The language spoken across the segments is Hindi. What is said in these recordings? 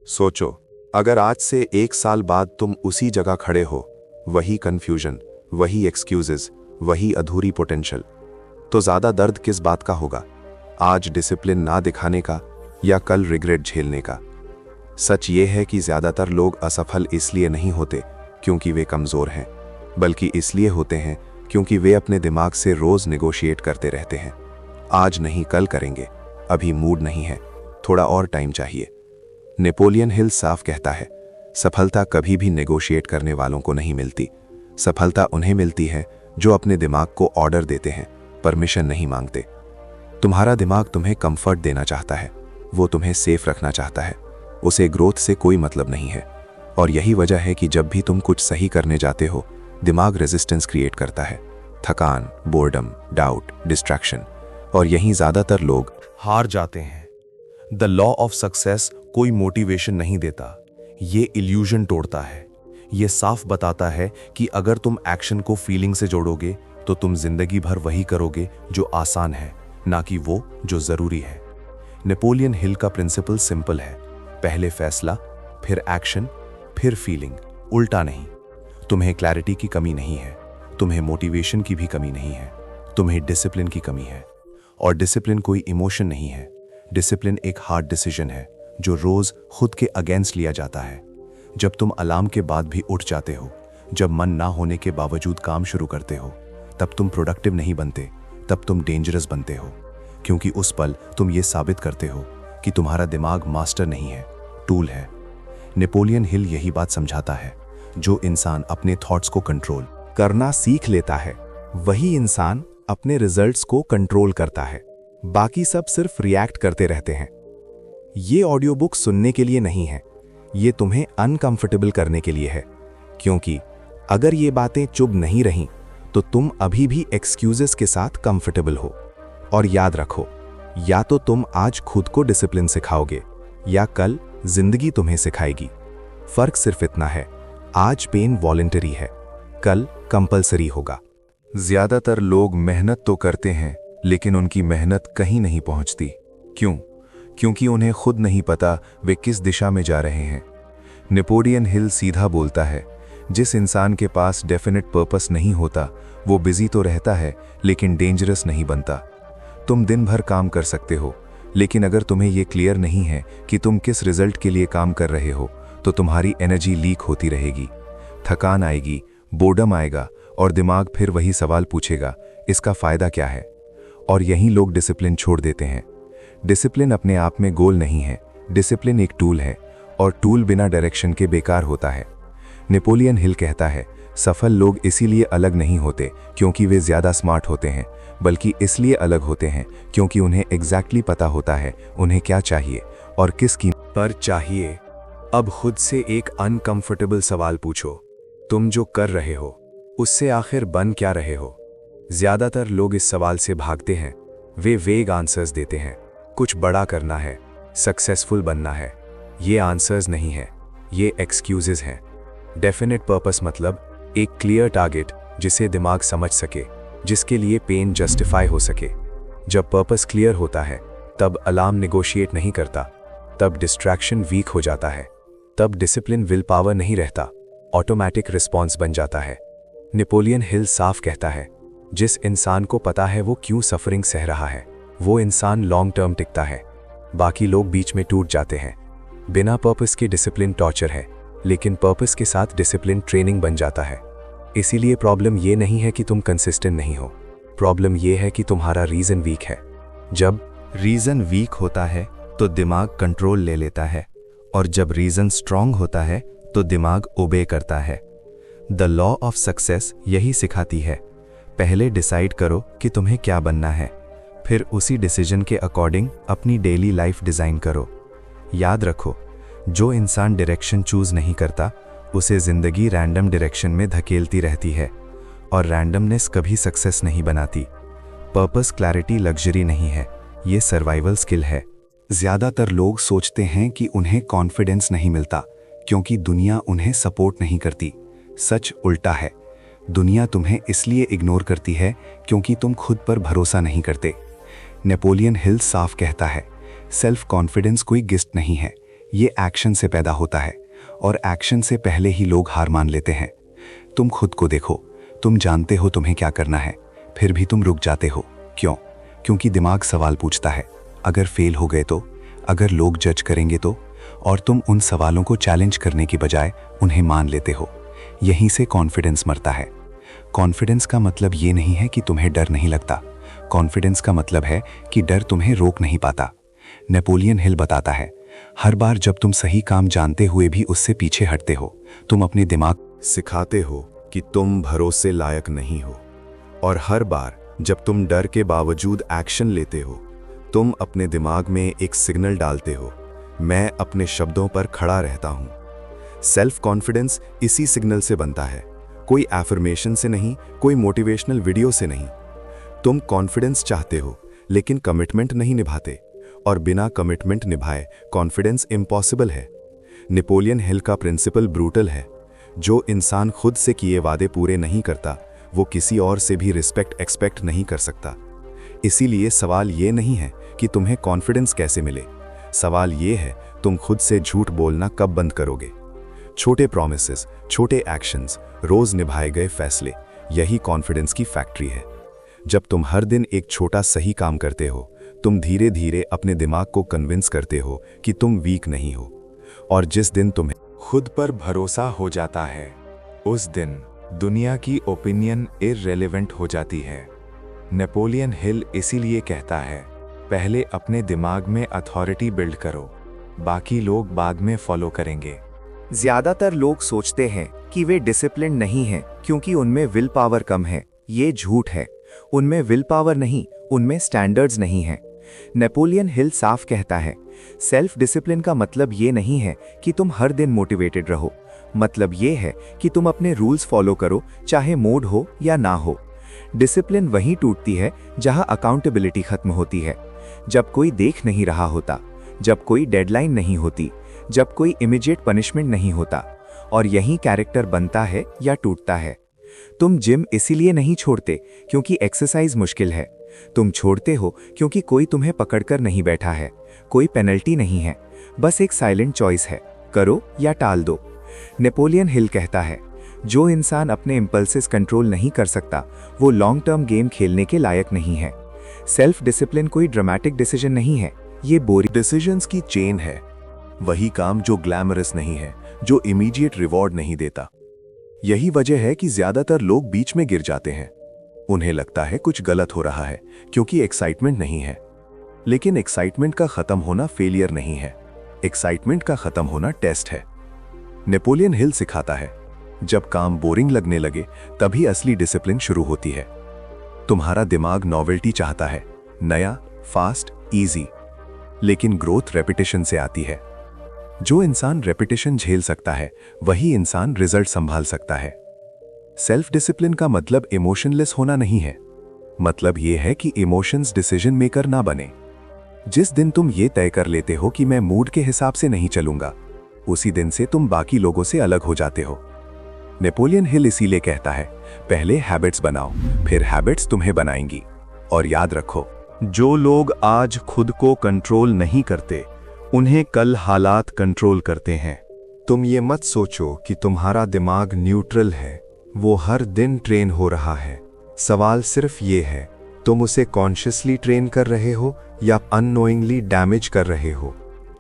सोचो, अगर आज से 1 साल बाद तुम उसी जगह खड़े हो, वही कंफ्यूजन, वही एक्सक्यूजेस, वही अधूरी पोटेंशियल, तो ज्यादा दर्द किस बात का होगा? आज डिसिप्लिन ना दिखाने का या कल रिग्रेट झेलने का? सच ये है कि ज्यादातर लोग असफल इसलिए नहीं होते क्योंकि वे कमजोर हैं, बल्कि इसलिए होते हैं क्योंकि वे अपने दिमाग से रोज नेगोशिएट करते रहते हैं। आज नहीं कल करेंगे, अभी मूड नहीं है, थोड़ा और टाइम चाहिए। नेपोलियन हिल साफ कहता है, सफलता कभी भी नेगोशिएट करने वालों को नहीं मिलती। सफलता उन्हें मिलती है जो अपने दिमाग को ऑर्डर देते हैं, परमिशन नहीं मांगते। तुम्हारा दिमाग तुम्हें कंफर्ट देना चाहता है, वो तुम्हें सेफ रखना चाहता है, उसे ग्रोथ से कोई मतलब नहीं है। और यही वजह है कि जब भी तुम कुछ सही करने जाते हो, दिमाग रेजिस्टेंस क्रिएट करता है, थकान, बोर्डम, डाउट, डिस्ट्रैक्शन, और यहीं ज्यादातर लोग हार जाते हैं। द लॉ ऑफ सक्सेस कोई मोटिवेशन नहीं देता, ये इल्यूजन तोड़ता है। ये साफ बताता है कि अगर तुम एक्शन को फीलिंग से जोड़ोगे तो तुम जिंदगी भर वही करोगे जो आसान है, ना कि वो जो जरूरी है। नेपोलियन हिल का प्रिंसिपल सिंपल है, पहले फैसला, फिर एक्शन, फिर फीलिंग, उल्टा नहीं। तुम्हें क्लैरिटी की कमी नहीं है, तुम्हें मोटिवेशन की भी कमी नहीं है, तुम्हें डिसिप्लिन की कमी है। और डिसिप्लिन कोई इमोशन नहीं है, डिसिप्लिन एक हार्ड डिसीजन है जो रोज खुद के अगेंस्ट लिया जाता है। जब तुम अलार्म के बाद भी उठ जाते हो, जब मन ना होने के बावजूद काम शुरू करते हो, तब तुम प्रोडक्टिव नहीं बनते, तब तुम डेंजरस बनते हो। क्योंकि उस पल तुम ये साबित करते हो कि तुम्हारा दिमाग मास्टर नहीं है, टूल है। नेपोलियन हिल यही बात समझाता है, जो इंसान अपने थॉट्स को कंट्रोल करना सीख लेता है, वही इंसान अपने रिजल्ट्स को कंट्रोल करता है। बाकी सब सिर्फ रिएक्ट करते रहते हैं। ये ऑडियो बुक सुनने के लिए नहीं है, ये तुम्हें अनकंफर्टेबल करने के लिए है। क्योंकि अगर ये बातें चुभ नहीं रहीं तो तुम अभी भी एक्सक्यूजेस के साथ कंफर्टेबल हो। और याद रखो, या तो तुम आज खुद को डिसिप्लिन सिखाओगे या कल जिंदगी तुम्हें सिखाएगी। फर्क सिर्फ इतना है, आज पेन वॉलंटरी है, कल कंपल्सरी होगा। ज्यादातर लोग मेहनत तो करते हैं, लेकिन उनकी मेहनत कहीं नहीं पहुंचती। क्यों? क्योंकि उन्हें खुद नहीं पता वे किस दिशा में जा रहे हैं। नेपोलियन हिल सीधा बोलता है, जिस इंसान के पास डेफिनेट पर्पस नहीं होता, वो बिजी तो रहता है लेकिन डेंजरस नहीं बनता। तुम दिन भर काम कर सकते हो, लेकिन अगर तुम्हें ये क्लियर नहीं है कि तुम किस रिजल्ट के लिए काम कर रहे हो, तो तुम्हारी एनर्जी लीक होती रहेगी, थकान आएगी, बोर्डम आएगा, और दिमाग फिर वही सवाल पूछेगा, इसका फायदा क्या है? और यहीं लोग डिसिप्लिन छोड़ देते हैं। डिसिप्लिन अपने आप में गोल नहीं है, डिसिप्लिन एक टूल है, और टूल बिना डायरेक्शन के बेकार होता है। नेपोलियन हिल कहता है, सफल लोग इसीलिए अलग नहीं होते क्योंकि वे ज्यादा स्मार्ट होते हैं, बल्कि इसलिए अलग होते हैं क्योंकि उन्हें एग्जैक्टली पता होता है उन्हें क्या चाहिए और किस कीमत पर चाहिए। अब खुद से एक अनकंफर्टेबल सवाल पूछो, तुम जो कर रहे हो उससे आखिर बन क्या रहे हो? ज्यादातर लोग इस सवाल से भागते हैं, वे वेग आंसर्स देते हैं, कुछ बड़ा करना है, सक्सेसफुल बनना है। ये आंसर्स नहीं है, ये एक्सक्यूजेस हैं। डेफिनेट पर्पस मतलब एक क्लियर टारगेट जिसे दिमाग समझ सके, जिसके लिए पेन जस्टिफाई हो सके। जब पर्पस क्लियर होता है, तब अलार्म नेगोशिएट नहीं करता, तब डिस्ट्रैक्शन वीक हो जाता है, तब डिसिप्लिन विल पावर नहीं रहता, ऑटोमेटिक रिस्पॉन्स बन जाता है। नेपोलियन हिल साफ कहता है, जिस इंसान को पता है वो क्यों सफरिंग सह रहा है, वो इंसान लॉन्ग टर्म टिकता है। बाकी लोग बीच में टूट जाते हैं। बिना पर्पस के डिसिप्लिन टॉर्चर है, लेकिन पर्पस के साथ डिसिप्लिन ट्रेनिंग बन जाता है। इसीलिए प्रॉब्लम ये नहीं है कि तुम कंसिस्टेंट नहीं हो, प्रॉब्लम ये है कि तुम्हारा रीजन वीक है। जब रीजन वीक होता है तो दिमाग कंट्रोल ले लेता है, और जब रीजन स्ट्रांग होता है तो दिमाग ओबे करता है। द लॉ ऑफ सक्सेस यही सिखाती है, पहले डिसाइड करो कि तुम्हें क्या बनना है, फिर उसी डिसीजन के अकॉर्डिंग अपनी डेली लाइफ डिजाइन करो। याद रखो, जो इंसान डायरेक्शन चूज नहीं करता, उसे जिंदगी रैंडम डायरेक्शन में धकेलती रहती है, और रैंडमनेस कभी सक्सेस नहीं बनाती। पर्पस क्लैरिटी लग्जरी नहीं है, ये सर्वाइवल स्किल है। ज्यादातर लोग सोचते हैं कि उन्हें कॉन्फिडेंस नहीं मिलता क्योंकि दुनिया उन्हें सपोर्ट नहीं करती। सच उल्टा है, दुनिया तुम्हें इसलिए इग्नोर करती है क्योंकि तुम खुद पर भरोसा नहीं करते। नेपोलियन हिल साफ कहता है, सेल्फ कॉन्फिडेंस कोई गिफ्ट नहीं है, ये एक्शन से पैदा होता है और एक्शन से पहले ही लोग हार मान लेते हैं। तुम खुद को देखो, तुम जानते हो तुम्हें क्या करना है, फिर भी तुम रुक जाते हो। क्यों? क्योंकि दिमाग सवाल पूछता है, अगर फेल हो गए तो, अगर लोग जज करेंगे तो, और तुम उन सवालों को चैलेंज करने की बजाय उन्हें मान लेते हो। यहीं से कॉन्फिडेंस मरता है। कॉन्फिडेंस का मतलब ये नहीं है कि तुम्हें डर नहीं लगता। कॉन्फिडेंस का मतलब है कि डर तुम्हें रोक नहीं पाता। नेपोलियन हिल बताता है, हर बार जब तुम सही काम जानते हुए भी उससे पीछे हटते हो, तुम अपने दिमाग सिखाते हो कि तुम भरोसे लायक नहीं हो। और हर बार जब तुम डर के बावजूद एक्शन लेते हो, तुम अपने दिमाग में एक सिग्नल डालते हो, मैं अपने शब्दों पर खड़ा रहता हूं। सेल्फ कॉन्फिडेंस इसी सिग्नल से बनता है, कोई एफर्मेशन से नहीं, कोई मोटिवेशनल वीडियो से नहीं। तुम कॉन्फिडेंस चाहते हो लेकिन कमिटमेंट नहीं निभाते, और बिना कमिटमेंट निभाए कॉन्फिडेंस इम्पॉसिबल है। नेपोलियन हिल का प्रिंसिपल ब्रूटल है, जो इंसान खुद से किए वादे पूरे नहीं करता, वो किसी और से भी रिस्पेक्ट एक्सपेक्ट नहीं कर सकता। इसीलिए सवाल ये नहीं है कि तुम्हें कॉन्फिडेंस कैसे मिले, सवाल ये है तुम खुद से झूठ बोलना कब बंद करोगे। छोटे प्रॉमिसेस, छोटे एक्शंस, रोज निभाए गए फैसले, यही कॉन्फिडेंस की फैक्ट्री है। जब तुम हर दिन एक छोटा सही काम करते हो, तुम धीरे धीरे अपने दिमाग को कन्विंस करते हो कि तुम वीक नहीं हो। और जिस दिन तुम्हें खुद पर भरोसा हो जाता है, उस दिन दुनिया की ओपिनियन इररिलेवेंट हो जाती है। नेपोलियन हिल इसीलिए कहता है, पहले अपने दिमाग में अथॉरिटी बिल्ड करो, बाकी लोग बाद में फॉलो करेंगे। ज्यादातर लोग सोचते हैं कि वे डिसिप्लिन नहीं हैं क्योंकि उनमें विल पावर कम है। ये झूठ है। उनमें विल पावर नहीं, उनमें स्टैंडर्ड्स नहीं हैं। नेपोलियन हिल साफ कहता है, सेल्फ डिसिप्लिन का मतलब ये नहीं है कि तुम हर दिन मोटिवेटेड रहो। मतलब ये है कि तुम अपने रूल्स फॉलो करो, चाहे मूड हो या ना हो। डिसिप्लिन वहीं टूटती है जहां अकाउंटेबिलिटी खत्म होती है। जब कोई देख नहीं रहा होता, जब कोई डेडलाइन नहीं होती, जब कोई इमीडिएट पनिशमेंट नहीं होता, और यही कैरेक्टर बनता है या टूटता है। तुम जिम इसीलिए नहीं छोड़ते क्योंकि एक्सरसाइज मुश्किल है। तुम छोड़ते हो क्योंकि कोई तुम्हें पकड़कर नहीं बैठा है, कोई पेनल्टी नहीं है, बस एक साइलेंट चॉइस है, करो या टाल दो। नेपोलियन हिल कहता है, जो इंसान अपने इंपल्सेस कंट्रोल नहीं कर सकता, वो लॉन्ग टर्म गेम खेलने के लायक नहीं है। सेल्फ डिसिप्लिन कोई ड्रामेटिक डिसीजन नहीं है, ये बोरिंग डिसीजंस की चेन है। वही काम जो ग्लैमरस नहीं है, जो इमीडिएट रिवॉर्ड नहीं देता। यही वजह है कि ज्यादातर लोग बीच में गिर जाते हैं। उन्हें लगता है कुछ गलत हो रहा है क्योंकि एक्साइटमेंट नहीं है। लेकिन एक्साइटमेंट का खत्म होना फेलियर नहीं है, एक्साइटमेंट का खत्म होना टेस्ट है। नेपोलियन हिल सिखाता है, जब काम बोरिंग लगने लगे तभी असली डिसिप्लिन शुरू होती है। तुम्हारा दिमाग नॉवेल्टी चाहता है, नया, फास्ट, इजी। लेकिन ग्रोथ रेपिटेशन से आती है। जो इंसान रेपिटेशन झेल सकता है, वही इंसान रिजल्ट संभाल सकता है। सेल्फ डिसिप्लिन का मतलब इमोशनलेस होना नहीं है। मतलब यह है कि इमोशंस डिसीजन मेकर ना बने। जिस दिन तुम ये तय कर लेते हो कि मैं मूड के हिसाब से नहीं चलूंगा, उसी दिन से तुम बाकी लोगों से अलग हो जाते हो। नेपोलियन हिल इसीलिए कहता है, पहले हैबिट्स बनाओ, फिर हैबिट्स तुम्हें बनाएंगी। और याद रखो, जो लोग आज खुद को कंट्रोल नहीं करते, उन्हें कल हालात कंट्रोल करते हैं। तुम ये मत सोचो कि तुम्हारा दिमाग न्यूट्रल है, वो हर दिन ट्रेन हो रहा है। सवाल सिर्फ ये है, तुम उसे कॉन्शियसली ट्रेन कर रहे हो या अननोइंगली डैमेज कर रहे हो।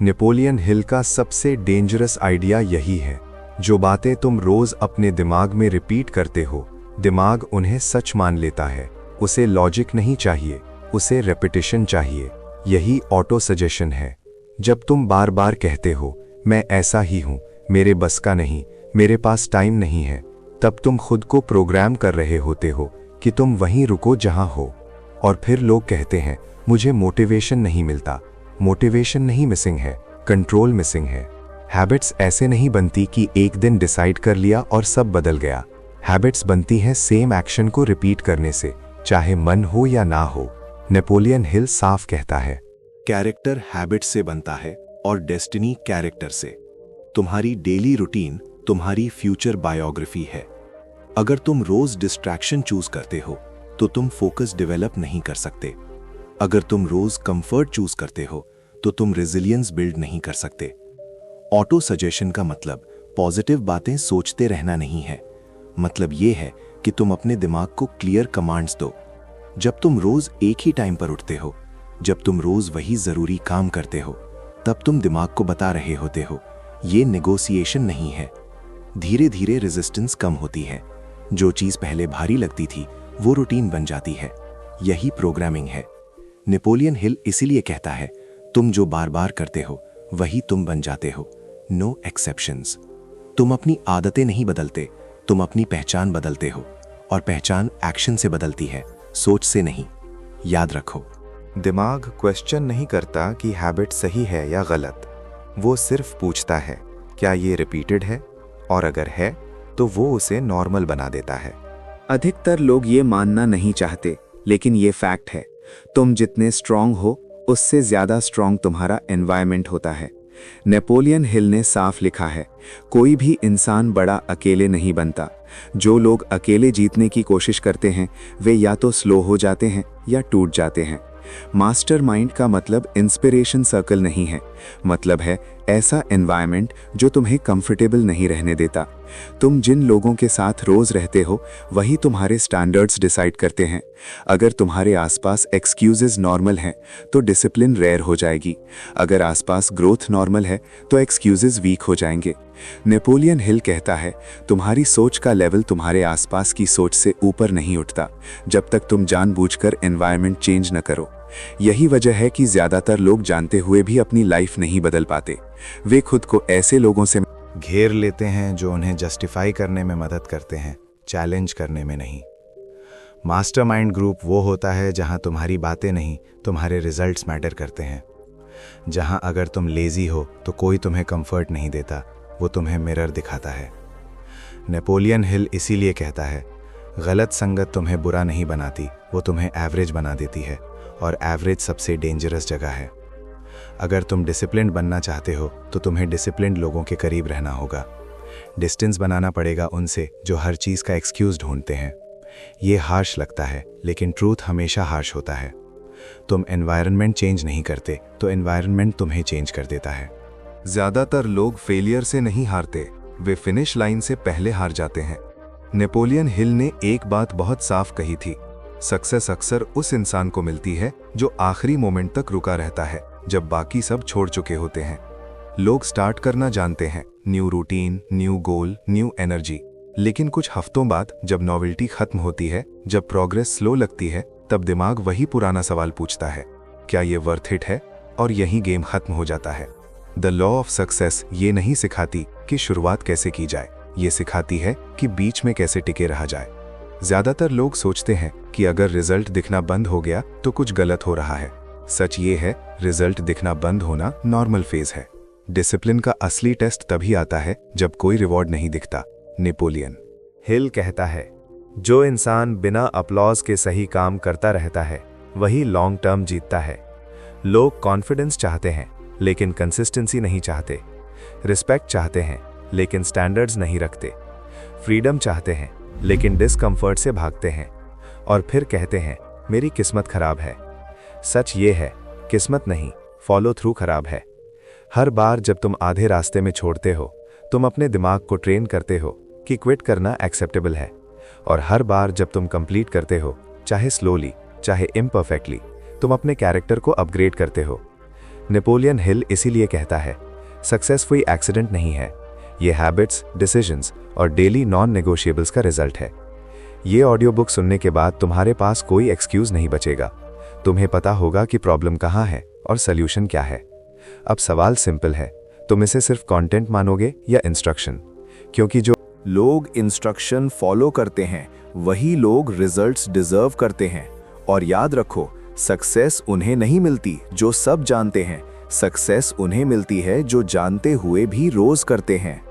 नेपोलियन हिल का सबसे डेंजरस आइडिया यही है, जो बातें तुम रोज अपने दिमाग में रिपीट करते हो, दिमाग उन्हें सच मान लेता है। उसे लॉजिक नहीं चाहिए, उसे रेपिटेशन चाहिए। यही ऑटो सजेशन है। जब तुम बार बार कहते हो, मैं ऐसा ही हूं, मेरे बस का नहीं, मेरे पास टाइम नहीं है, तब तुम खुद को प्रोग्राम कर रहे होते हो कि तुम वहीं रुको जहां हो। और फिर लोग कहते हैं, मुझे मोटिवेशन नहीं मिलता। मोटिवेशन नहीं मिसिंग है, कंट्रोल मिसिंग है। हैबिट्स ऐसे नहीं बनती कि एक दिन डिसाइड कर लिया और सब बदल गया। हैबिट्स बनती हैं सेम एक्शन को रिपीट करने से, चाहे मन हो या ना हो। नेपोलियन हिल साफ कहता है, कैरेक्टर हैबिट से बनता है और डेस्टिनी कैरेक्टर से। तुम्हारी डेली रूटीन तुम्हारी फ्यूचर बायोग्राफी है। अगर तुम रोज डिस्ट्रैक्शन चूज करते हो तो तुम फोकस डेवलप नहीं कर सकते। अगर तुम रोज कंफर्ट चूज करते हो तो तुम रेजिलियंस बिल्ड नहीं कर सकते। ऑटो सजेशन का मतलब पॉजिटिव बातें सोचते रहना नहीं है। मतलब ये है कि तुम अपने दिमाग को क्लियर कमांड्स दो। जब तुम रोज एक ही टाइम पर उठते हो, जब तुम रोज वही जरूरी काम करते हो, तब तुम दिमाग को बता रहे होते हो ये नेगोशिएशन नहीं है। धीरे धीरे रेजिस्टेंस कम होती है। जो चीज पहले भारी लगती थी वो रूटीन बन जाती है। यही प्रोग्रामिंग है। नेपोलियन हिल इसीलिए कहता है तुम जो बार बार करते हो वही तुम बन जाते हो। No exceptions. तुम अपनी आदतें नहीं बदलते, तुम अपनी पहचान बदलते हो। और पहचान एक्शन से बदलती है, सोच से नहीं। याद रखो, दिमाग क्वेश्चन नहीं करता कि हैबिट सही है या गलत। वो सिर्फ पूछता है क्या ये रिपीटेड है, और अगर है तो वो उसे नॉर्मल बना देता है। अधिकतर लोग ये मानना नहीं चाहते, लेकिन ये फैक्ट है। तुम जितने स्ट्रांग हो उससे ज्यादा स्ट्रांग तुम्हारा एनवायरनमेंट होता है। नेपोलियन हिल ने साफ लिखा है, कोई भी इंसान बड़ा अकेले नहीं बनता। जो लोग अकेले जीतने की कोशिश करते हैं वे या तो स्लो हो जाते हैं या टूट जाते हैं। मास्टरमाइंड का मतलब इंस्पिरेशन सर्कल नहीं है, मतलब है ऐसा एनवायरनमेंट जो तुम्हें कंफर्टेबल नहीं रहने देता। तुम जिन लोगों के साथ रोज रहते हो वही तुम्हारे स्टैंडर्ड्स डिसाइड करते हैं। अगर तुम्हारे आसपास एक्सक्यूजेस नॉर्मल हैं तो डिसिप्लिन रेयर हो जाएगी। अगर आसपास ग्रोथ नॉर्मल है तो एक्सक्यूजेस वीक हो जाएंगे। नेपोलियन हिल कहता है तुम्हारी सोच का लेवल तुम्हारे आसपास की सोच से ऊपर नहीं उठता जब तक तुम जानबूझकर एनवायरनमेंट चेंज न करो। यही वजह है कि ज्यादातर लोग जानते हुए भी अपनी लाइफ नहीं बदल पाते। वे खुद को ऐसे लोगों से घेर लेते हैं जो उन्हें जस्टिफाई करने में मदद करते हैं, चैलेंज करने में नहीं। मास्टरमाइंड ग्रुप वो होता है जहां तुम्हारी बातें नहीं, तुम्हारे रिजल्ट्स मैटर करते हैं। जहां अगर तुम लेजी हो तो कोई तुम्हें कंफर्ट नहीं देता, वो तुम्हें मिरर दिखाता है। नेपोलियन हिल इसीलिए कहता है गलत संगत तुम्हें बुरा नहीं बनाती, वो तुम्हें एवरेज बना देती है, और एवरेज सबसे डेंजरस जगह है। अगर तुम डिसिप्लिन्ड बनना चाहते हो तो तुम्हें डिसिप्लिन्ड लोगों के करीब रहना होगा। डिस्टेंस बनाना पड़ेगा उनसे जो हर चीज़ का एक्सक्यूज ढूंढते हैं। ये हार्श लगता है, लेकिन ट्रूथ हमेशा हार्श होता है। तुम एनवायरनमेंट चेंज नहीं करते तो एनवायरनमेंट तुम्हें चेंज कर देता है। ज्यादातर लोग फेलियर से नहीं हारते, वे फिनिश लाइन से पहले हार जाते हैं। नेपोलियन हिल ने एक बात बहुत साफ कही थी, सक्सेस अक्सर उस इंसान को मिलती है जो आखिरी मोमेंट तक रुका रहता है, जब बाकी सब छोड़ चुके होते हैं। लोग स्टार्ट करना जानते हैं, न्यू रूटीन, न्यू गोल, न्यू एनर्जी, लेकिन कुछ हफ्तों बाद जब नॉवेल्टी खत्म होती है, जब प्रोग्रेस स्लो लगती है, तब दिमाग वही पुराना सवाल पूछता है, क्या ये वर्थ इट है? और यही गेम खत्म हो जाता है। द लॉ ऑफ सक्सेस ये नहीं सिखाती कि शुरुआत कैसे की जाए, ये सिखाती है कि बीच में कैसे टिके रहा जाए। ज्यादातर लोग सोचते हैं कि अगर रिजल्ट दिखना बंद हो गया तो कुछ गलत हो रहा है। सच ये है, रिजल्ट दिखना बंद होना नॉर्मल फेज है। डिसिप्लिन का असली टेस्ट तभी आता है जब कोई रिवॉर्ड नहीं दिखता। नेपोलियन हिल कहता है जो इंसान बिना अपलॉज के सही काम करता रहता है वही लॉन्ग टर्म जीतता है। लोग कॉन्फिडेंस चाहते हैं लेकिन कंसिस्टेंसी नहीं चाहते। रिस्पेक्ट चाहते हैं लेकिन स्टैंडर्ड्स नहीं रखते। फ्रीडम चाहते हैं लेकिन डिस्कम्फर्ट से भागते हैं, और फिर कहते हैं मेरी किस्मत खराब है। सच ये है, किस्मत नहीं, फॉलो थ्रू खराब है। हर बार जब तुम आधे रास्ते में छोड़ते हो, तुम अपने दिमाग को ट्रेन करते हो कि क्विट करना एक्सेप्टेबल है, और हर बार जब तुम कंप्लीट करते हो, चाहे स्लोली, चाहे इम्परफेक्टली, तुम अपने कैरेक्टर को अपग्रेड करते हो। नेपोलियन हिल इसीलिए कहता है सक्सेस कोई एक्सीडेंट नहीं है, ये हैबिट्स, डिसीजंस और डेली नॉन नेगोशिएबल्स का रिजल्ट है। ये ऑडियो बुक सुनने के बाद तुम्हारे पास कोई एक्सक्यूज नहीं बचेगा। तुम्हें पता होगा कि प्रॉब्लम कहाँ है और सल्यूशन क्या है। अब सवाल सिंपल है, तुम इसे सिर्फ कंटेंट मानोगे या इंस्ट्रक्शन? क्योंकि जो लोग इंस्ट्रक्शन फॉलो करते हैं वही लोग रिजल्ट्स डिजर्व करते हैं। और याद रखो, सक्सेस उन्हें नहीं मिलती जो सब जानते हैं, सक्सेस उन्हें मिलती है जो जानते हुए भी रोज करते हैं।